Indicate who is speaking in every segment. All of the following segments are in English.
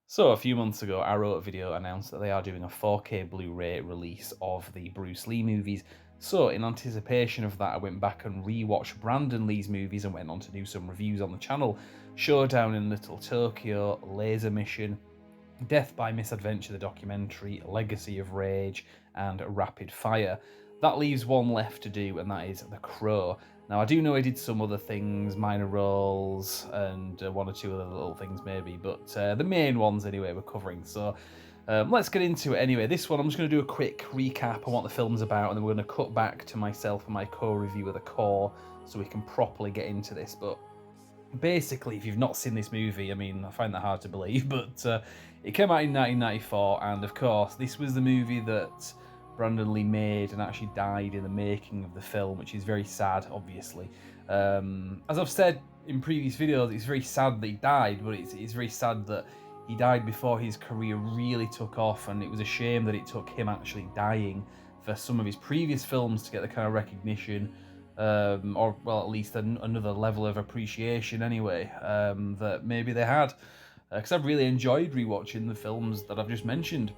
Speaker 1: So, a few months ago, Arrow Video announced that they are doing a 4K Blu ray release of the Bruce Lee movies. So, in anticipation of that, I went back and rewatched Brandon Lee's movies and went on to do some reviews on the channel. Showdown in Little Tokyo, Laser Mission, Death by Misadventure, the documentary, Legacy of Rage, and Rapid Fire. That leaves one left to do, and that is The Crow. Now, I do know he did some other things, minor roles, and one or two other little things maybe, but the main ones anyway we're covering. So let's get into it anyway. This one, I'm just going to do a quick recap on what the film's about, and then we're going to cut back to myself and my co-review of The Core so we can properly get into this. But basically, if you've not seen this movie, I mean, I find that hard to believe, but it came out in 1994, and of course, this was the movie that Brandon Lee made and actually died in the making of the film, which is very sad, obviously. As I've said in previous videos, it's very sad that he died, but it's very sad that he died before his career really took off, and it was a shame that it took him actually dying for some of his previous films to get the kind of recognition or well, at least another level of appreciation anyway that maybe they had. Because I've really enjoyed rewatching the films that I've just mentioned.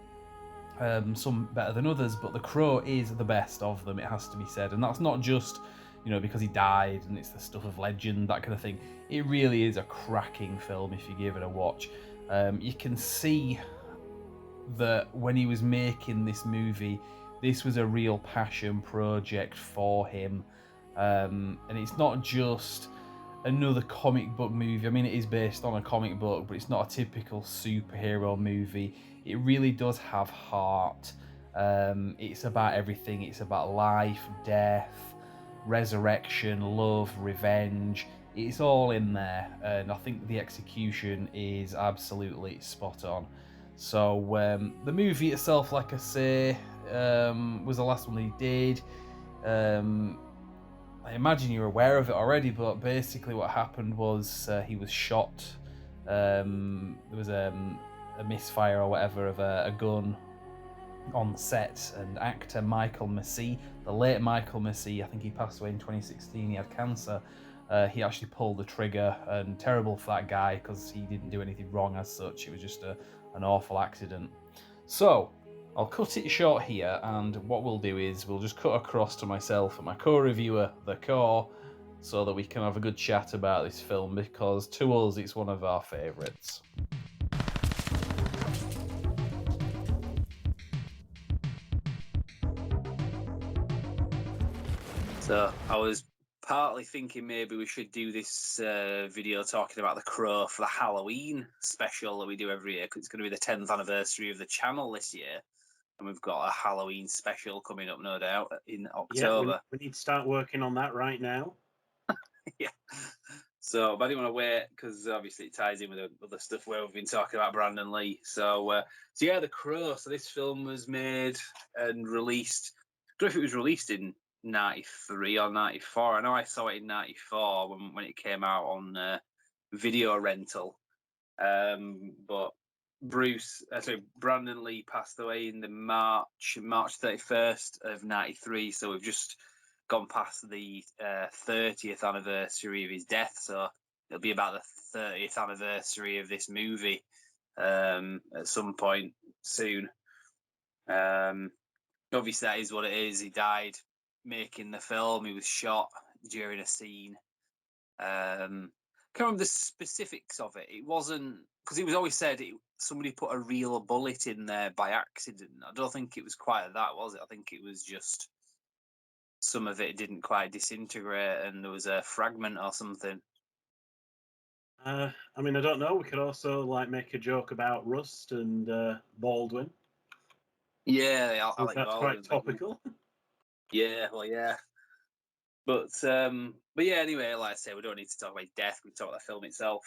Speaker 1: Some better than others, but The Crow is the best of them. It has to be said, and that's not just because he died and it's the stuff of legend, that kind of thing. It really is a cracking film if you give it a watch. You can see that when he was making this movie, this was a real passion project for him. And it's not just another comic book movie. I mean, it is based on a comic book, but it's not a typical superhero movie. It really does have heart. It's about everything. It's about life, death, resurrection, love, revenge. It's all in there, and I think the execution is absolutely spot on. So the movie itself, like I say, was the last one he did. Um, I imagine you're aware of it already, but basically what happened was he was shot. There was a misfire or whatever of a gun on set, and actor Michael Massey, the late Michael Massey, I think he passed away in 2016. He had cancer. He actually pulled the trigger, and terrible for that guy because he didn't do anything wrong as such. It was just an awful accident. So I'll cut it short here, and what we'll do is we'll just cut across to myself and my co-reviewer, The Core, so that we can have a good chat about this film because to us it's one of our favourites.
Speaker 2: So I was partly thinking maybe we should do this video talking about The Crow for the Halloween special that we do every year because it's going to be the 10th anniversary of the channel this year, and we've got a Halloween special coming up, no doubt, in
Speaker 3: Yeah,
Speaker 2: October.
Speaker 3: we need to start working on that right now.
Speaker 2: Yeah. So, but I didn't want to wait because obviously it ties in with the other stuff where we've been talking about Brandon Lee. So yeah, The Crow. So this film was made and released. I don't know if it was released in '93 or '94. I know I saw it in '94 when it came out on video rental. But sorry, Brandon Lee passed away in the March 31st of '93. So we've just gone past the 30th anniversary of his death. So it'll be about the 30th anniversary of this movie at some point soon. Um, Obviously, that is what it is. He died making the film. He was shot during a scene. Can't remember the specifics of it. It wasn't because it was always said somebody put a real bullet in there by accident. I don't think it was quite that, was it? I think it was just some of it didn't quite disintegrate and there was a fragment or something.
Speaker 3: I mean, I don't know. We could also make a joke about Rust and Baldwin.
Speaker 2: Yeah,
Speaker 3: So
Speaker 2: Alec
Speaker 3: that's quite
Speaker 2: Baldwin.
Speaker 3: topical.
Speaker 2: Yeah, well, yeah. But yeah. Anyway, like I say, we don't need to talk about death. We talk about the film itself.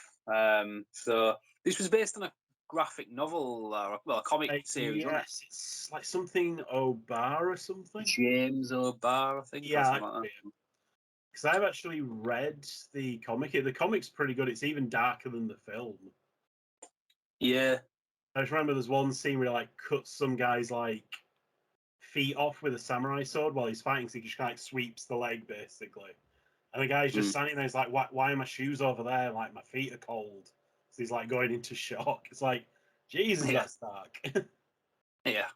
Speaker 2: So this was based on a graphic novel, or well, a comic series, wasn't it?
Speaker 3: Yes, it's like something Obar or something.
Speaker 2: James O'Barr, I think, or
Speaker 3: Yeah,
Speaker 2: something like
Speaker 3: because I've actually read the comic. The comic's pretty good. It's even darker than the film.
Speaker 2: that. Yeah,
Speaker 3: I just remember there's one scene where he cuts some guy's feet off with a samurai sword while he's fighting. So he just sweeps the leg basically. And the guy's just
Speaker 2: mm.
Speaker 3: standing there. He's why are my shoes over there? Like, my feet are cold. So he's going into shock. It's Jesus,
Speaker 2: Yeah.
Speaker 3: that's dark.
Speaker 2: Yeah.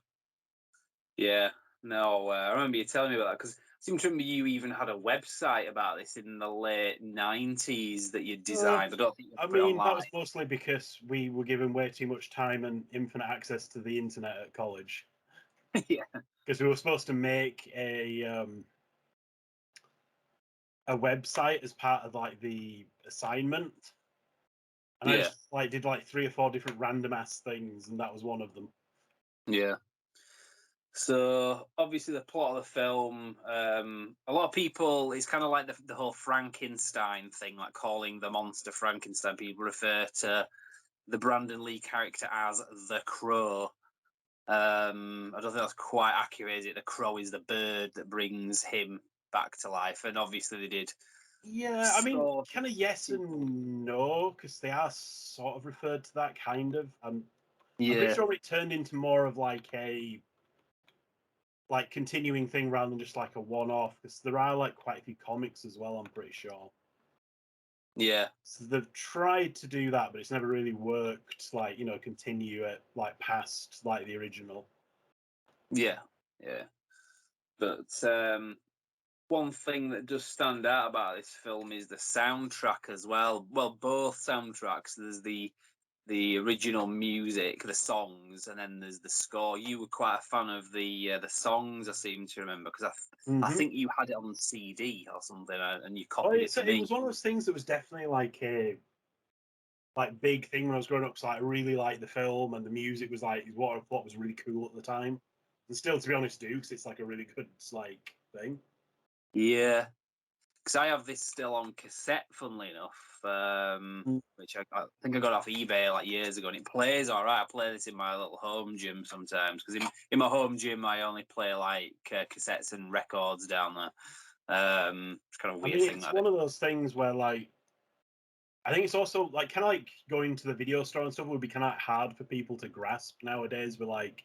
Speaker 2: Yeah. No, I remember you telling me about that because I seem to remember you even had a website about this in the late 90s that you designed. I don't think you
Speaker 3: I
Speaker 2: put it
Speaker 3: mean, that
Speaker 2: online.
Speaker 3: was mostly because we were given way too much time and infinite access to the internet at college.
Speaker 2: Yeah.
Speaker 3: Because we were supposed to make a website as part of like the assignment, and I
Speaker 2: Yeah.
Speaker 3: just like did like 3 or 4 different random ass things, and that was one of them.
Speaker 2: Yeah. So obviously the plot of the film, a lot of people, it's kind of like the whole Frankenstein thing, like calling the monster Frankenstein. People refer to the Brandon Lee character as the Crow. I don't think that's quite accurate, is it? The crow is the bird that brings him back to life, and obviously they did.
Speaker 3: Yeah, I mean,
Speaker 2: sort
Speaker 3: kind of yes and no, because they are sort of referred to that kind of. I'm pretty
Speaker 2: Yeah,
Speaker 3: sure it turned into more of like a like continuing thing rather than just like a one-off. Because there are like quite a few comics as well. I'm pretty sure.
Speaker 2: yeah,
Speaker 3: So they've tried to do that, but it's never really worked. Like continue it like past like the original.
Speaker 2: yeah, yeah. But one thing that does stand out about this film is the soundtrack as well. Well, both soundtracks. There's the original music, the songs, and then there's the score. You were quite a fan of the songs, I seem to remember, because I
Speaker 3: Mm-hmm.
Speaker 2: think you had it on CD or something, and you
Speaker 3: Well,
Speaker 2: copied it to
Speaker 3: it
Speaker 2: me.
Speaker 3: was one of those things that was definitely like a big thing when I was growing up. So I really liked the film, and the music was like what I thought was really cool at the time. And still, to be honest, do because it's like a really good like thing.
Speaker 2: Yeah, because I have this still on cassette, funnily enough, which I think I got off eBay like years ago, and it plays all right. I play this in my little home gym sometimes because in my home gym I only play like cassettes and records down there. It's kind of a
Speaker 3: I
Speaker 2: weird
Speaker 3: mean,
Speaker 2: thing
Speaker 3: it's
Speaker 2: that I
Speaker 3: one of those things where like I think it's also like kind of like going to the video store and stuff would be kind of hard for people to grasp nowadays with like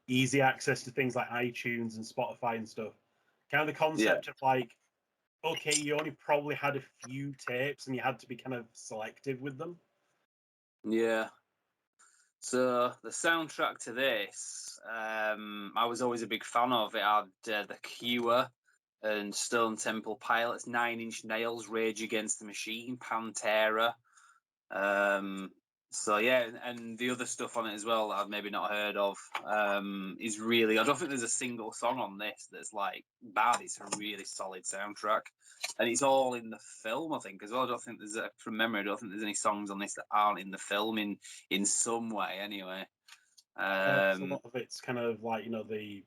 Speaker 3: easy access to things like iTunes and Spotify and stuff. Kind of the
Speaker 2: do. Yeah,
Speaker 3: concept of like, okay, you only probably had a few tapes and you had to be kind of selective with them.
Speaker 2: yeah. So the soundtrack to this, I was always a big fan of. It had The Cure and Stone Temple Pilots, Nine Inch Nails, Rage Against the Machine, Pantera. Um, so yeah, and the other stuff on it as well that I've maybe not heard of is really. I don't think there's a single song on this that's like bad. It's a really solid soundtrack, and it's all in the film. I think as well. I don't think from memory. I don't think there's any songs on this that aren't in the film in some way. Anyway,
Speaker 3: 'Cause a lot of it's kind of like the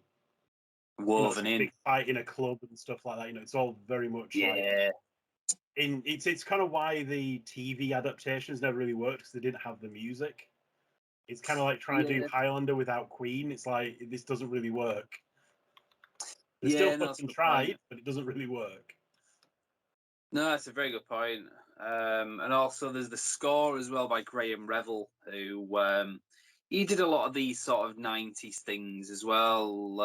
Speaker 2: woven
Speaker 3: it's a
Speaker 2: in.
Speaker 3: big fight in a club and stuff like that. It's all very much like
Speaker 2: Yeah,
Speaker 3: it's kind of why the TV adaptations never really worked because they didn't have the music. It's kind of like trying to do
Speaker 2: yeah,
Speaker 3: Highlander without Queen. It's like this doesn't really work. They still
Speaker 2: yeah. No, that's a
Speaker 3: fucking
Speaker 2: good point.
Speaker 3: tried, but it doesn't really work.
Speaker 2: No, that's a very good point. And also, there's the score as well by Graham Revel, who he did a lot of these sort of '90s things as well.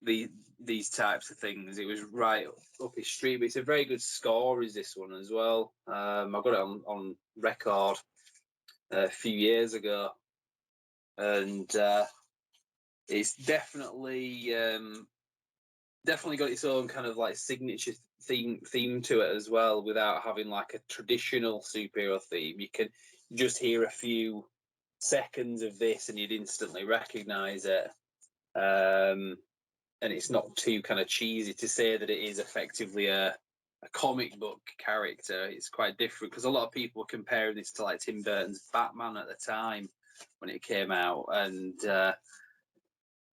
Speaker 2: The these types of things. It was right up his street. But it's a very good score. Is this one as well? I got it on record a few years ago, and it's definitely got its own kind of like signature theme to it as well without having like a traditional superhero theme. You can just hear a few seconds of this and you'd instantly recognize it. And it's not too kind of cheesy to say that it is effectively a comic book character. It's quite different because a lot of people were comparing this to like Tim Burton's Batman at the time when it came out. And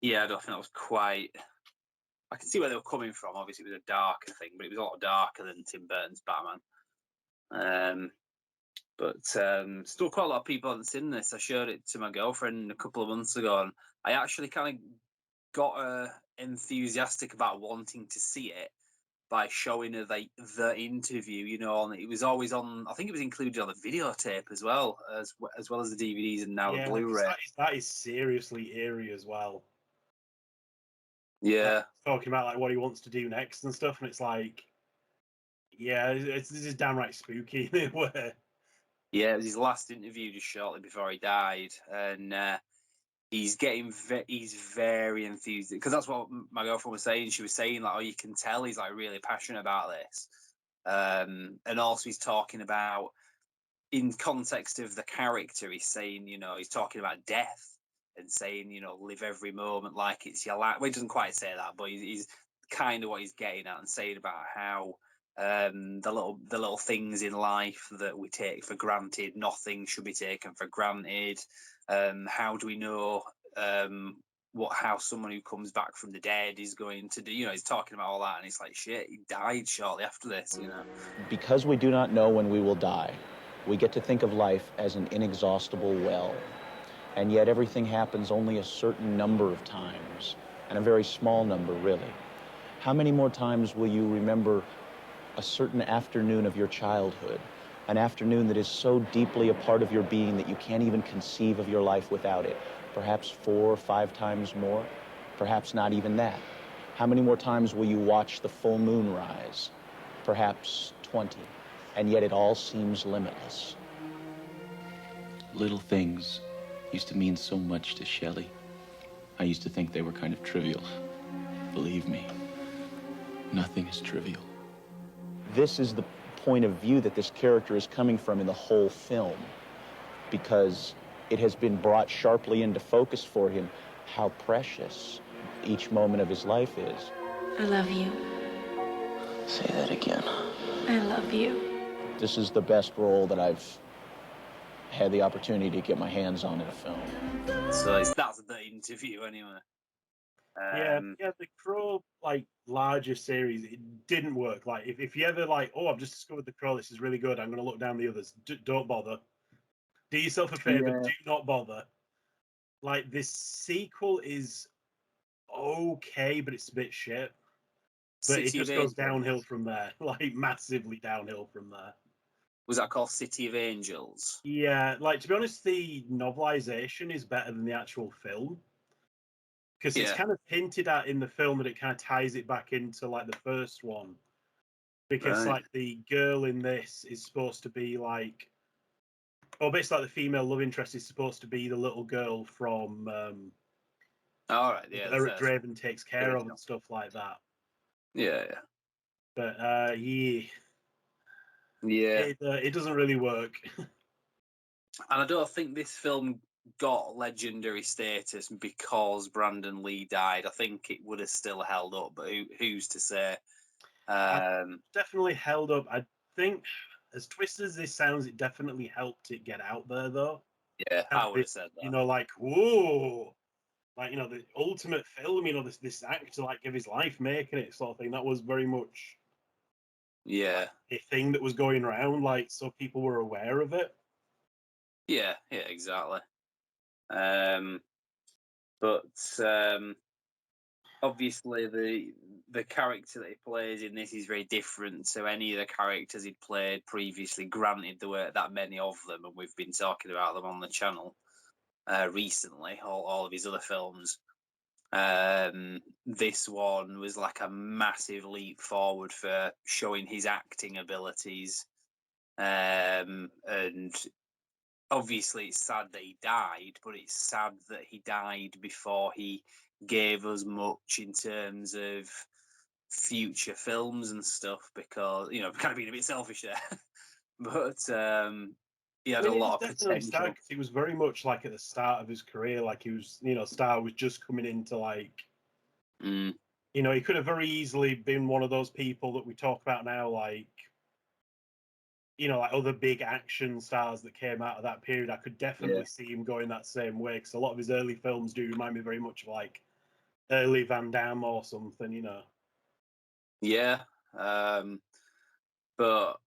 Speaker 2: yeah, I don't think that was quite. I can see where they were coming from. Obviously, it was a darker thing, but it was a lot darker than Tim Burton's Batman. But still, quite a lot of people haven't seen this. I showed it to my girlfriend a couple of months ago, and I actually kind of got enthusiastic about wanting to see it by showing her the interview. And it was always on. I think it was included on the videotape as well as the DVDs and now the
Speaker 3: Yeah, 'cause
Speaker 2: Blu-ray.
Speaker 3: that is seriously eerie as well.
Speaker 2: Yeah,
Speaker 3: Talking about like what he wants to do next and stuff, and it's like, yeah, this is downright spooky in a way.
Speaker 2: Yeah, it was his last interview just shortly before he died, and he's he's very enthusiastic because that's what my girlfriend was saying. She was saying like, oh, you can tell he's like really passionate about this, and also he's talking about in context of the character. He's saying, he's talking about death and saying, live every moment like it's your last. Well, he doesn't quite say that, but he's kind of what he's getting at and saying about how the little things in life that we take for granted, nothing should be taken for granted. How do we know how someone who comes back from the dead is going to do? He's talking about all that, and it's like, shit, he died shortly after this.
Speaker 4: Because we do not know when we will die, we get to think of life as an inexhaustible well. And yet everything happens only a certain number of times, and a very small number, really. How many more times will you remember a certain afternoon of your childhood, an afternoon that is so deeply a part of your being that you can't even conceive of your life without it? Perhaps 4 or 5 times more, perhaps not even that. How many more times will you watch the full moon rise? Perhaps 20, and yet it all seems limitless. Little things used to mean so much to Shelley. I used to think they were kind of trivial. Believe me, nothing is trivial. This is the point of view that this character is coming from in the whole film, because it has been brought sharply into focus for him how precious each moment of his life is.
Speaker 5: I love you.
Speaker 4: Say that again.
Speaker 5: I love you.
Speaker 4: This is the best role that I've had the opportunity to get my hands on in a film.
Speaker 2: So that's the interview anyway.
Speaker 3: Yeah, the Crow larger series, it didn't work. Like if you ever I've just discovered the Crow, this is really good, I'm going to look down the others. Don't bother. Do yourself a favor. Do not bother. Like this sequel is okay, but it's a bit shit. But it just goes downhill from there, like massively downhill from there.
Speaker 2: Was that called City of Angels?
Speaker 3: Yeah, to be honest, the novelization is better than the actual film. Because it's kind of hinted at in the film that it kind of ties it back into the first one. Because the girl in this is supposed to be basically the female love interest is supposed to be the little girl from
Speaker 2: all right, yeah,
Speaker 3: Eric Draven takes care of and stuff like that.
Speaker 2: Yeah.
Speaker 3: But it doesn't really work.
Speaker 2: And I don't think this film got legendary status because Brandon Lee died. I think it would have still held up, but who's to say?
Speaker 3: Definitely held up. I think, as twisted as this sounds, it definitely helped it get out there, though.
Speaker 2: Yeah, I would have said that.
Speaker 3: Whoa, the ultimate film. This actor give his life making it, sort of thing. That was very much a thing that was going around, so people were aware of it.
Speaker 2: Yeah, exactly. But obviously the character that he plays in this is very different to any of the characters he'd played previously. Granted, there weren't that many of them, and we've been talking about them on the channel recently, all of his other films. This one was like a massive leap forward for showing his acting abilities, and obviously it's sad that he died, but it's sad that he died before he gave us much in terms of future films and stuff, because kind of being a bit selfish there. But he had a lot of potential.
Speaker 3: He was very much at the start of his career, he was, Star was just coming into he could have very easily been one of those people that we talk about now, other big action stars that came out of that period. I could definitely see him going that same way, because a lot of his early films do remind me very much of early Van Damme or something,
Speaker 2: Yeah, but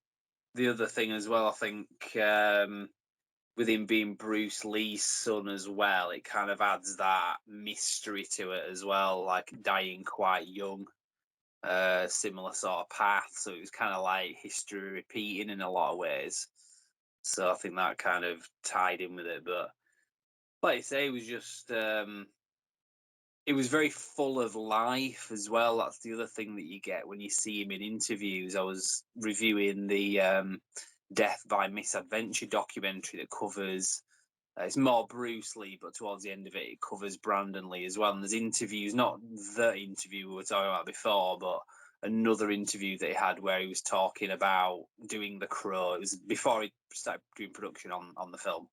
Speaker 2: the other thing as well, I think, with him being Bruce Lee's son as well, it kind of adds that mystery to it as well, dying quite young. Similar sort of path, so it was kind of like history repeating in a lot of ways. So I think that kind of tied in with it. But like I say, it was just it was very full of life as well. That's the other thing that you get when you see him in interviews. I was reviewing the Death by Misadventure documentary that covers. It's more Bruce Lee, but towards the end of it covers Brandon Lee as well. And there's interviews, not the interview we were talking about before, but another interview that he had where he was talking about doing The Crow. It was before he started doing production on the film.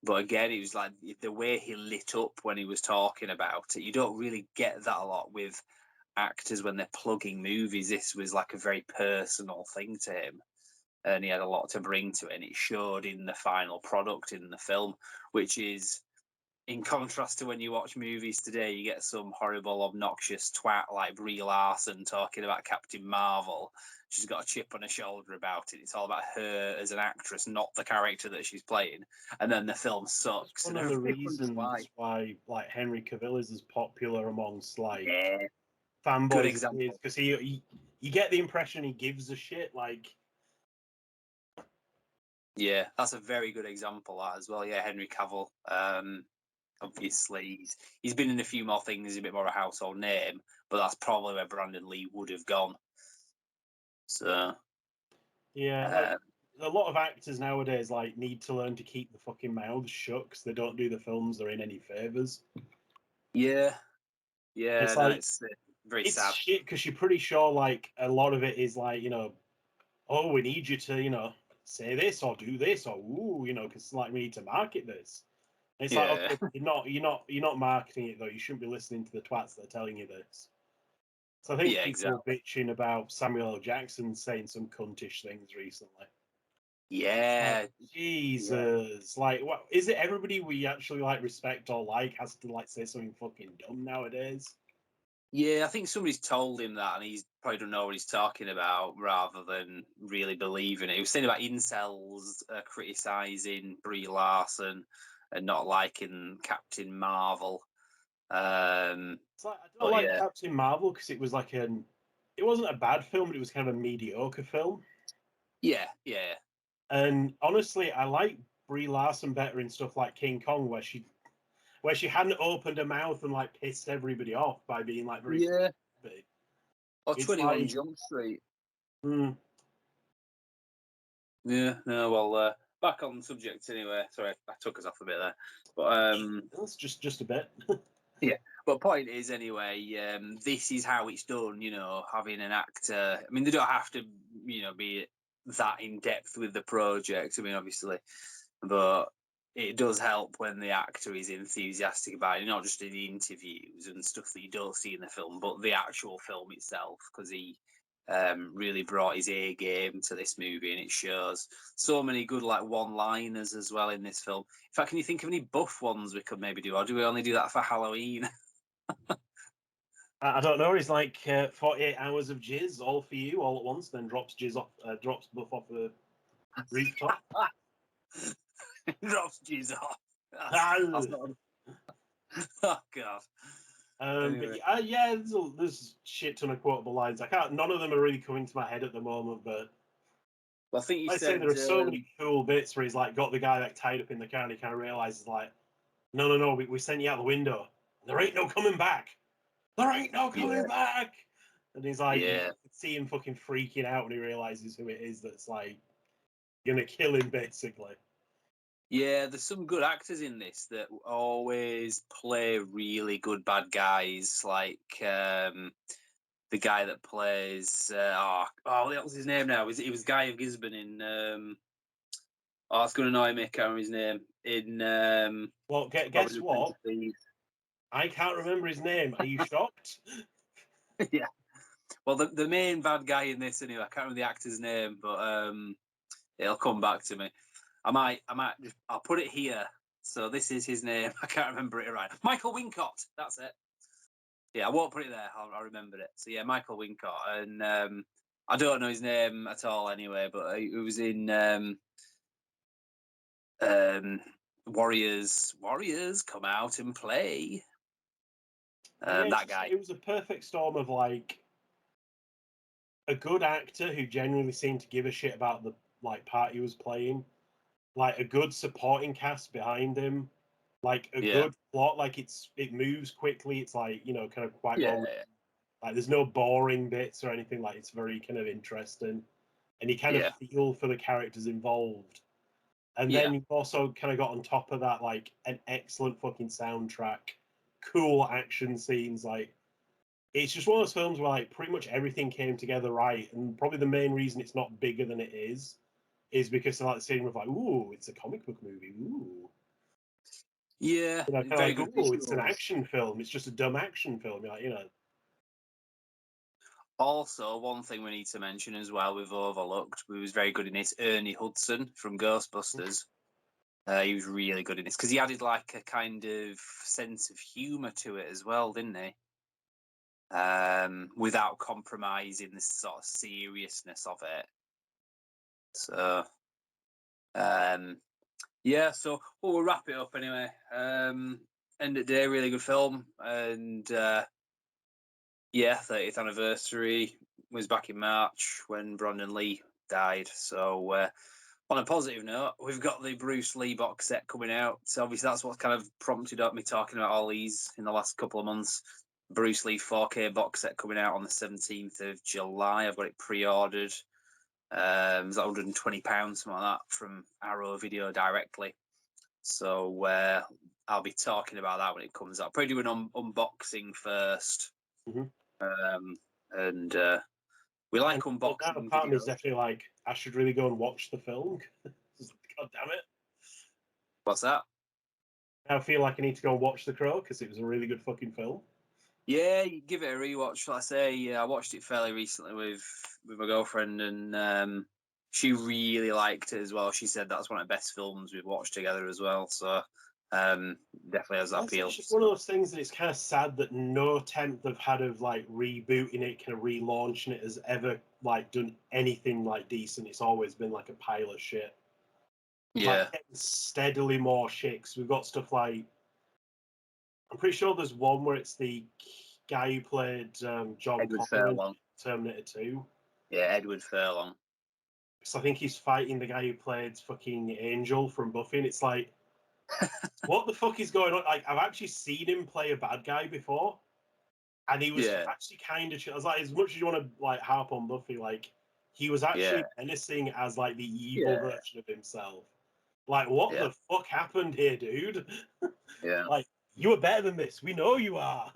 Speaker 2: But again, it was like the way he lit up when he was talking about it. You don't really get that a lot with actors when they're plugging movies. This was like a very personal thing to him. And he had a lot to bring to it, and it showed in the final product in the film, which is in contrast to when you watch movies today. You get some horrible, obnoxious twat like Brie Larson talking about Captain Marvel. She's got a chip on her shoulder about it. It's all about her as an actress, not the character that she's playing. And then the film sucks.
Speaker 3: One
Speaker 2: and
Speaker 3: of the
Speaker 2: everyone
Speaker 3: reasons
Speaker 2: wonders
Speaker 3: why like
Speaker 2: why.
Speaker 3: Henry Cavill is as popular amongst like
Speaker 2: Yeah, good
Speaker 3: fanboys
Speaker 2: example.
Speaker 3: is because he you get the impression he gives a shit. Like,
Speaker 2: Yeah, that's a very good example that as well. Yeah, Henry Cavill. Obviously, he's been in a few more things. He's a bit more of a household name, but that's probably where Brandon Lee would have gone. So,
Speaker 3: yeah, like a lot of actors nowadays like need to learn to keep the fucking mouths shut because they don't do the films they're in any favors.
Speaker 2: yeah,
Speaker 3: It's
Speaker 2: no,
Speaker 3: like
Speaker 2: it's very
Speaker 3: it's
Speaker 2: sad.
Speaker 3: shit because you're pretty sure like a lot of it is like, you know, oh, we need you to, you know, say this or do this or ooh, you know, because like we need to market this. And it's like,
Speaker 2: Yeah,
Speaker 3: okay, you're not marketing it though. You shouldn't be listening to the twats that are telling you this. So I think
Speaker 2: yeah,
Speaker 3: people were
Speaker 2: exactly.
Speaker 3: bitching about Samuel L. Jackson saying some cuntish things recently.
Speaker 2: Yeah,
Speaker 3: Like, Jesus, like, what is it? Everybody we actually like respect or like has to like say something fucking dumb nowadays.
Speaker 2: yeah. I think somebody's told him that, and he's probably don't know what he's talking about, rather than really believing it. He was saying about incels criticizing Brie Larson and not liking Captain Marvel.
Speaker 3: It's like I don't
Speaker 2: But
Speaker 3: like
Speaker 2: yeah,
Speaker 3: Captain Marvel because it was like it wasn't a bad film, but it was kind of a mediocre film.
Speaker 2: yeah.
Speaker 3: And honestly, I like Brie Larson better in stuff like King Kong, where she hadn't opened her mouth and like pissed everybody off by being like very
Speaker 2: Yeah.
Speaker 3: big.
Speaker 2: Or
Speaker 3: It's
Speaker 2: 21
Speaker 3: like,
Speaker 2: Jump Street.
Speaker 3: mm,
Speaker 2: Yeah, no, well, back on the subject anyway. Sorry, I took us off a bit there. But
Speaker 3: that's just a bit.
Speaker 2: yeah. But point is anyway, this is how it's done, having an actor. I mean, they don't have to, be that in depth with the project. I mean, obviously, but it does help when the actor is enthusiastic about it, not just in the interviews and stuff that you don't see in the film, but the actual film itself, because he really brought his A game to this movie, and it shows so many good like one-liners as well in this film. In fact, can you think of any buff ones we could maybe do, or do we only do that for Halloween?
Speaker 3: I don't know. He's like 48 hours of jizz, all for you, all at once. Then drops drops buff off the rooftop.
Speaker 2: Drops G's off.
Speaker 3: Ah,
Speaker 2: That's not. Oh god.
Speaker 3: but
Speaker 2: Anyway,
Speaker 3: yeah, there's shit ton of quotable lines. I can't. None of them are really coming to my head at the moment. But
Speaker 2: well, I think you
Speaker 3: like I say,
Speaker 2: said.
Speaker 3: there are so many cool bits where he's like got the guy like tied up in the car, and he kind of realizes like, no, we sent you out the window. There ain't no coming back. There ain't no
Speaker 2: Yeah,
Speaker 3: coming back. And he's like, you
Speaker 2: yeah.
Speaker 3: can see him fucking freaking out when he realizes who it is that's like gonna kill him, basically.
Speaker 2: Yeah, there's some good actors in this that always play really good bad guys, like the guy that plays what was his name now? It was Guy of Gisborne in it's gonna annoy me, I can't remember his name. In
Speaker 3: Well,
Speaker 2: Robin
Speaker 3: guess
Speaker 2: Hood, Prince
Speaker 3: what?
Speaker 2: of Thieves.
Speaker 3: I can't remember his name. Are you shocked?
Speaker 2: Yeah. Well, the main bad guy in this anyway, I can't remember the actor's name, but it'll come back to me. I'll put it here. So this is his name. I can't remember it right. Michael Wincott. That's it. Yeah, I won't put it there. I'll remember it. So yeah, Michael Wincott, and I don't know his name at all anyway, but it was in Warriors. Warriors, come out and play.
Speaker 3: Yeah,
Speaker 2: That guy.
Speaker 3: it was a perfect storm of like a good actor who genuinely seemed to give a shit about the like part he was playing, like a good supporting cast behind him, like a
Speaker 2: Yeah.
Speaker 3: good plot. Like it moves quickly. It's like, you know, kind of quite
Speaker 2: Yeah.
Speaker 3: well. Like there's no boring bits or anything. Like it's very kind of interesting. and you kind of feel for the characters involved. And then you've also kind of got on top of that, like, an excellent fucking soundtrack, cool action scenes. Like, it's just one of those films where, like, pretty much everything came together right. And probably the main reason it's not bigger than it is because of, like, the scene of, like, ooh, it's a comic book movie. Ooh.
Speaker 2: Yeah.
Speaker 3: You know, kind of like, ooh, it's an action film. It's just a dumb action film. You're like, you know.
Speaker 2: Also, one thing we need to mention as well, we've overlooked, who was very good in this, Ernie Hudson from Ghostbusters. He was really good in this because he added like a kind of sense of humour to it as well, didn't he? Without compromising the sort of seriousness of it. So, yeah. So we'll wrap it up anyway. End of the day, really good film, and 30th anniversary was back in March when Brandon Lee died. So, on a positive note, we've got the Bruce Lee box set coming out. So obviously that's what kind of prompted up me talking about all these in the last couple of months. Bruce Lee 4K box set coming out on the 17th of July. I've got it pre-ordered. It's £120, something like that, from Arrow Video directly. So I'll be talking about that when it comes out. I'll probably do an unboxing first. And we like unboxing.
Speaker 3: That part of me is definitely like, I should really go and watch the film. God damn it.
Speaker 2: What's that?
Speaker 3: I feel like I need to go and watch The Crow because it was a really good fucking film.
Speaker 2: Yeah, you give it a rewatch. Like I say, I watched it fairly recently with my girlfriend, and she really liked it as well. She said that's one of the best films we've watched together as well. So definitely has that appeal.
Speaker 3: It's just one of those things that it's kind of sad that no attempt they've had of like rebooting it, kind of relaunching it, has ever like done anything like decent. It's always been like a pile of shit.
Speaker 2: Yeah,
Speaker 3: like, getting steadily more shit. 'Cause we've got stuff like, I'm pretty sure there's one where it's the guy who played John
Speaker 2: Edward
Speaker 3: Connor in
Speaker 2: Furlong.
Speaker 3: Terminator 2.
Speaker 2: Yeah, Edward Furlong.
Speaker 3: So I think he's fighting the guy who played fucking Angel from Buffy, and it's like, what the fuck is going on? Like, I've actually seen him play a bad guy before, and he was actually kind of. I was like, as much as you want to like harp on Buffy, like, he was actually menacing as like the evil version of himself. Like, what the fuck happened here, dude?
Speaker 2: Yeah.
Speaker 3: Like, you were better than this. We know you are.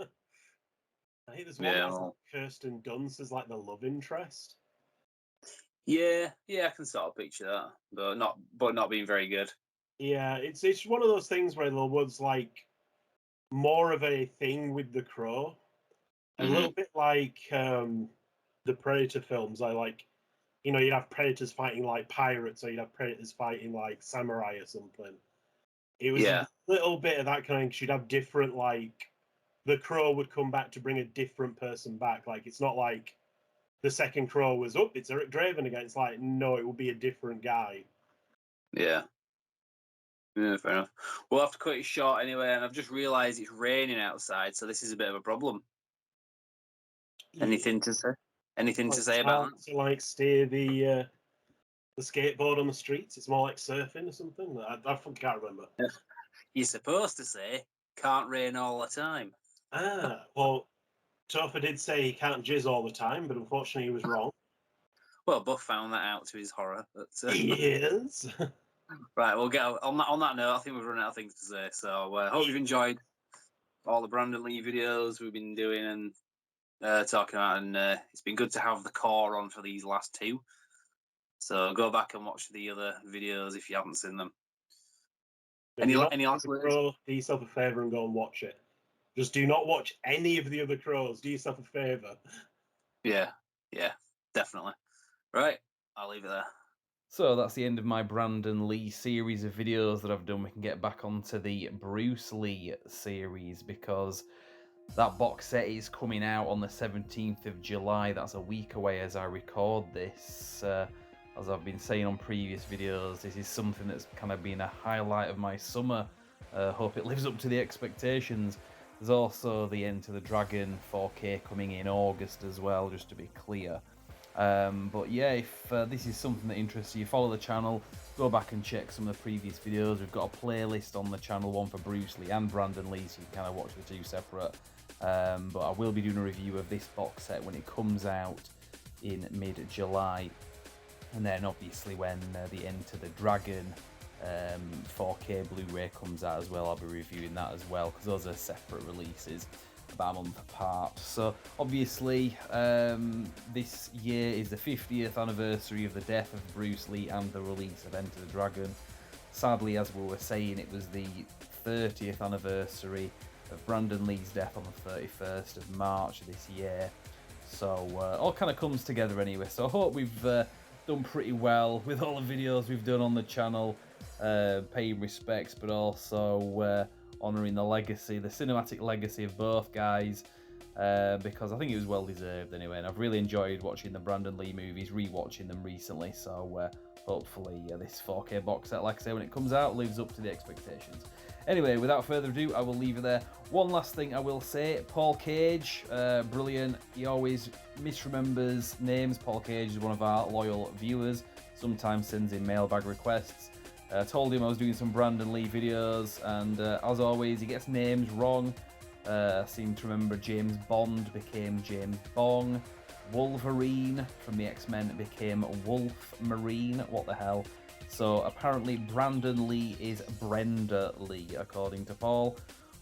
Speaker 3: I think there's one
Speaker 2: Yeah,
Speaker 3: that's like Kirsten Dunst as like the love interest.
Speaker 2: Yeah, I can sort of picture that, but not being very good.
Speaker 3: Yeah, it's one of those things where there was like more of a thing with The Crow, a little bit like the Predator films. I like, you know, you'd have Predators fighting like pirates, or you'd have Predators fighting like samurai or something. It was a little bit of that kind. You'd have different, like, the Crow would come back to bring a different person back. Like, it's not like the second Crow was up. It's Eric Draven again. It's like, no, it will be a different guy.
Speaker 2: Yeah, fair enough. We'll have to cut it short anyway, and I've just realised it's raining outside, so this is a bit of a problem. Anything to say? Anything to say about that?
Speaker 3: To like steer the skateboard on the streets. It's more like surfing or something. I can't remember.
Speaker 2: You're supposed to say can't rain all the time.
Speaker 3: Well, Topher did say he can't jizz all the time, but unfortunately he was wrong.
Speaker 2: Well, Buff found that out to his horror. But,
Speaker 3: Yes.
Speaker 2: Right, we'll get on that note. I think we've run out of things to say. So I hope you've enjoyed all the Brandon Lee videos we've been doing and talking about, and it's been good to have the core on for these last two. So go back and watch the other videos if you haven't seen them. Any last words?
Speaker 3: Do yourself a favour and go and watch it. Just do not watch any of the other Crows. Do yourself a favour.
Speaker 2: Yeah, definitely. Right, I'll leave it there.
Speaker 1: So that's the end of my Brandon Lee series of videos that I've done. We can get back onto the Bruce Lee series because that box set is coming out on the 17th of July. That's a week away as I record this. As I've been saying on previous videos, this is something that's kind of been a highlight of my summer. Hope it lives up to the expectations. There's also the Enter the Dragon 4K coming in August as well, just to be clear. But yeah, if this is something that interests you, follow the channel, go back and check some of the previous videos. We've got a playlist on the channel, one for Bruce Lee and Brandon Lee, so you can kind of watch the two separate. But I will be doing a review of this box set when it comes out in mid-July. And then obviously when the Enter the Dragon 4K Blu-ray comes out as well, I'll be reviewing that as well, because those are separate releases, about a month apart. So obviously this year is the 50th anniversary of the death of Bruce Lee and the release of Enter the Dragon. Sadly, as we were saying, it was the 30th anniversary of Brandon Lee's death on the 31st of March this year. So all kind of comes together anyway. So I hope we've done pretty well with all the videos we've done on the channel, paying respects, but also honouring the legacy, the cinematic legacy of both guys, because I think it was well deserved anyway. And I've really enjoyed watching the Brandon Lee movies, rewatching them recently. So hopefully this 4K box set, like I say, when it comes out, lives up to the expectations. Anyway, without further ado, I will leave it there. One last thing I will say, Paul Cage, brilliant. He always misremembers names. Paul Cage is one of our loyal viewers, sometimes sends in mailbag requests. I told him I was doing some Brandon Lee videos, and as always, he gets names wrong. I seem to remember James Bond became James Bong. Wolverine from the X-Men became Wolf Marine. What the hell? So apparently Brandon Lee is Brenda Lee, according to Paul.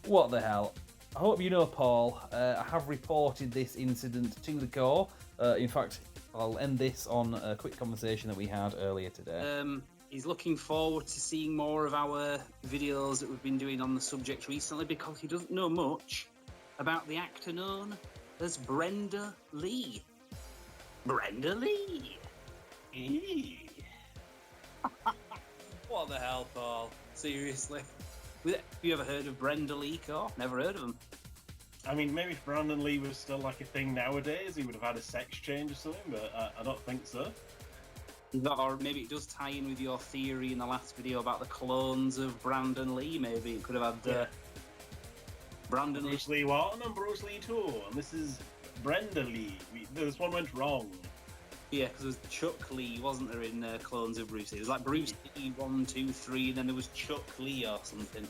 Speaker 1: What the hell? I hope you know Paul. I have reported this incident to the core. In fact, I'll end this on a quick conversation that we had earlier today.
Speaker 2: He's looking forward to seeing more of our videos that we've been doing on the subject recently, because he doesn't know much about the actor known as Brenda Lee. Brenda Lee! What the hell, Paul? Seriously? Have you ever heard of Brenda Lee, Cor? Never heard of him.
Speaker 3: I mean, maybe if Brandon Lee was still like a thing nowadays, he would have had a sex change or something, but I don't think so.
Speaker 2: Or maybe it does tie in with your theory in the last video about the clones of Brandon Lee. Maybe it could have had Brandon
Speaker 3: Bruce Lee 1 and Bruce Lee 2, and this is Brenda Lee. This one went wrong.
Speaker 2: Yeah, because there was Chuck Lee, wasn't there, in Clones of Bruce Lee? It was like Bruce Lee 1, 2, 3, and then there was Chuck Lee or something.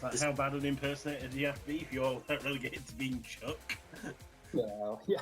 Speaker 3: Like, how bad an impersonator do you have to be if you're relegated to being Chuck?
Speaker 2: Well, yeah.